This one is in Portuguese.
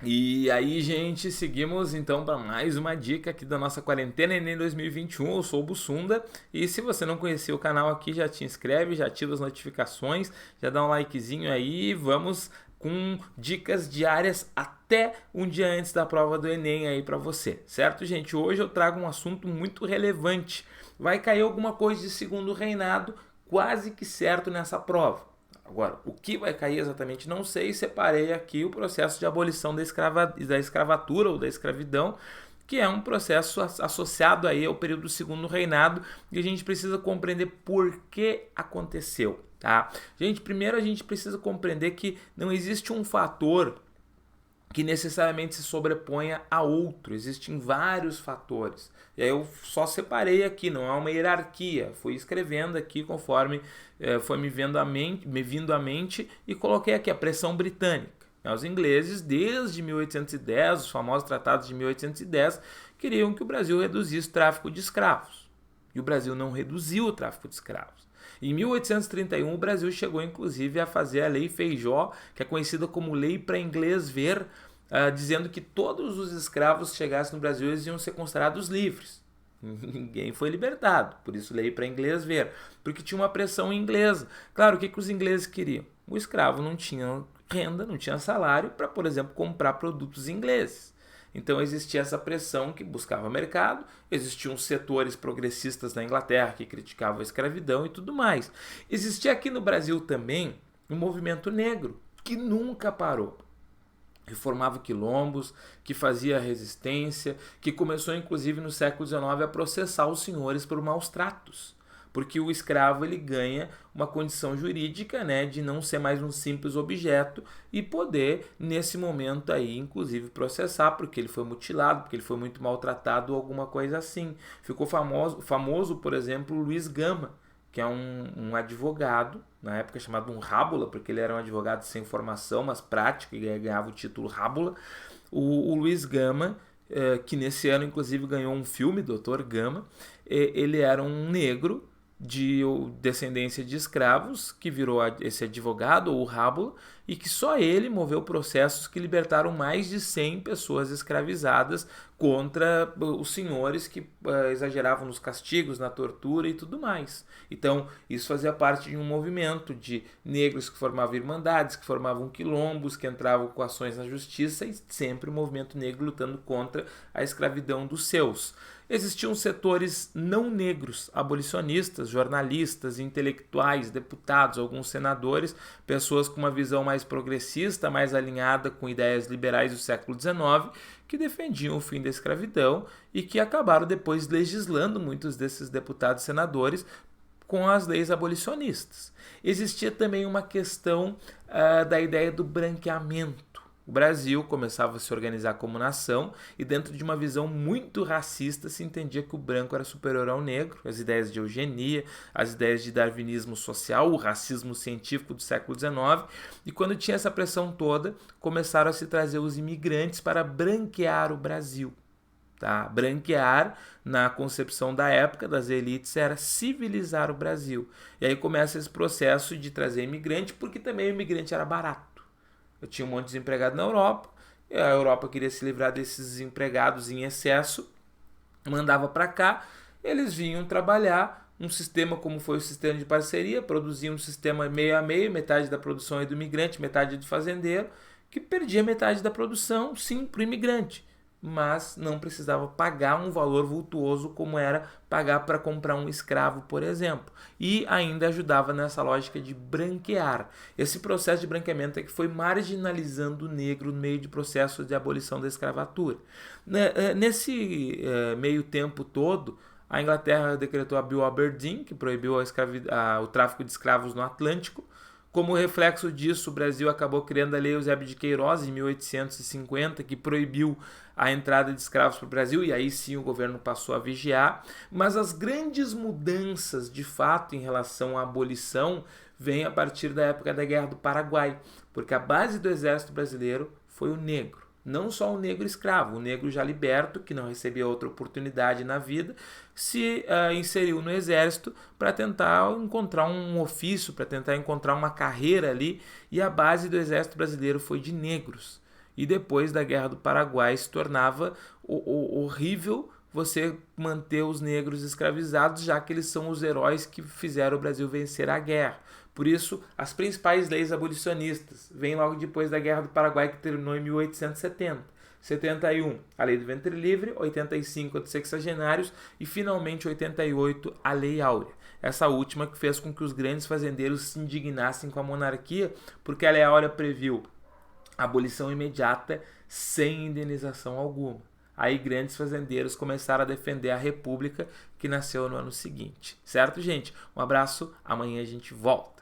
E aí, gente, seguimos então para mais uma dica aqui da nossa quarentena Enem 2021. Eu sou o Bussunda e se você não conhecia o canal aqui, já te inscreve, já ativa as notificações, já dá um likezinho aí. Vamos com dicas diárias até um dia antes da prova do Enem aí para você, certo, gente? Hoje eu trago um assunto muito relevante. Vai cair alguma coisa de segundo reinado, quase que certo nessa prova. Agora, o que vai cair exatamente não sei, separei aqui o processo de abolição da escravatura ou da escravidão, que é um processo associado aí ao período do segundo reinado, e a gente precisa compreender por que aconteceu, tá? Gente, primeiro a gente precisa compreender que não existe um fator que necessariamente se sobreponha a outro. Existem vários fatores. E aí eu só separei aqui, não há uma hierarquia. Fui escrevendo aqui conforme foi me vindo à mente e coloquei aqui a pressão britânica. Os ingleses, desde 1810, os famosos tratados de 1810, queriam que o Brasil reduzisse o tráfico de escravos. E o Brasil não reduziu o tráfico de escravos. Em 1831, o Brasil chegou inclusive a fazer a Lei Feijó, que é conhecida como Lei para Inglês Ver, dizendo que todos os escravos que chegassem no Brasil eles iam ser considerados livres. Ninguém foi libertado, por isso Lei para Inglês Ver, porque tinha uma pressão inglesa. Claro, o que os ingleses queriam? O escravo não tinha renda, não tinha salário para, por exemplo, comprar produtos ingleses. Então existia essa pressão que buscava mercado, existiam setores progressistas na Inglaterra que criticavam a escravidão e tudo mais. Existia aqui no Brasil também um movimento negro que nunca parou. Que formava quilombos, que fazia resistência, que começou inclusive no século XIX a processar os senhores por maus tratos. Porque o escravo ele ganha uma condição jurídica, né, de não ser mais um simples objeto e poder, nesse momento aí, inclusive processar porque ele foi mutilado, porque ele foi muito maltratado ou alguma coisa assim. Ficou famoso, por exemplo, o Luiz Gama, que é um advogado, na época chamado um rábula, porque ele era um advogado sem formação, mas prático, e ganhava o título rábula. O Luiz Gama, que nesse ano inclusive ganhou um filme, Doutor Gama, ele era um negro de descendência de escravos, que virou esse advogado, ou rábula, e que só ele moveu processos que libertaram mais de 100 pessoas escravizadas contra os senhores que exageravam nos castigos, na tortura e tudo mais. Então, isso fazia parte de um movimento de negros que formavam irmandades, que formavam quilombos, que entravam com ações na justiça e sempre o movimento negro lutando contra a escravidão dos seus. Existiam setores não negros, abolicionistas, jornalistas, intelectuais, deputados, alguns senadores, pessoas com uma visão mais progressista, mais alinhada com ideias liberais do século XIX, que defendiam o fim da escravidão e que acabaram depois legislando muitos desses deputados e senadores com as leis abolicionistas. Existia também uma questão da ideia do branqueamento. O Brasil começava a se organizar como nação e dentro de uma visão muito racista se entendia que o branco era superior ao negro, as ideias de eugenia, as ideias de darwinismo social, o racismo científico do século XIX, e quando tinha essa pressão toda, começaram a se trazer os imigrantes para branquear o Brasil. Tá? Branquear, na concepção da época das elites, era civilizar o Brasil. E aí começa esse processo de trazer imigrante, porque também o imigrante era barato. Eu tinha um monte de desempregado na Europa, e a Europa queria se livrar desses desempregados em excesso, mandava para cá, eles vinham trabalhar, um sistema como foi o sistema de parceria, produzia um sistema meio a meio, metade da produção é do imigrante, metade é do fazendeiro, que perdia metade da produção, sim, para o imigrante, mas não precisava pagar um valor vultuoso como era pagar para comprar um escravo, por exemplo. E ainda ajudava nessa lógica de branquear. Esse processo de branqueamento é que foi marginalizando o negro no meio de processos de abolição da escravatura. Nesse meio tempo todo, a Inglaterra decretou a Bill Aberdeen, que proibiu o tráfico de escravos no Atlântico. Como reflexo disso, o Brasil acabou criando a Lei Eusébio de Queiroz, em 1850, que proibiu a entrada de escravos para o Brasil, e aí sim o governo passou a vigiar. Mas as grandes mudanças, de fato, em relação à abolição, vêm a partir da época da Guerra do Paraguai, porque a base do exército brasileiro foi o negro. Não só o negro escravo, o negro já liberto, que não recebia outra oportunidade na vida, se inseriu no exército para tentar encontrar um ofício, para tentar encontrar uma carreira ali, e a base do exército brasileiro foi de negros. e depois da Guerra do Paraguai se tornava horrível você manter os negros escravizados, já que eles são os heróis que fizeram o Brasil vencer a guerra. Por isso, as principais leis abolicionistas vêm logo depois da Guerra do Paraguai, que terminou em 1870. 71, a Lei do Ventre Livre, 85, a dos sexagenários e, finalmente, 88, a Lei Áurea. Essa última que fez com que os grandes fazendeiros se indignassem com a monarquia, porque a Lei Áurea previu a abolição imediata sem indenização alguma. Aí grandes fazendeiros começaram a defender a República, que nasceu no ano seguinte. Certo, gente? Um abraço, amanhã a gente volta.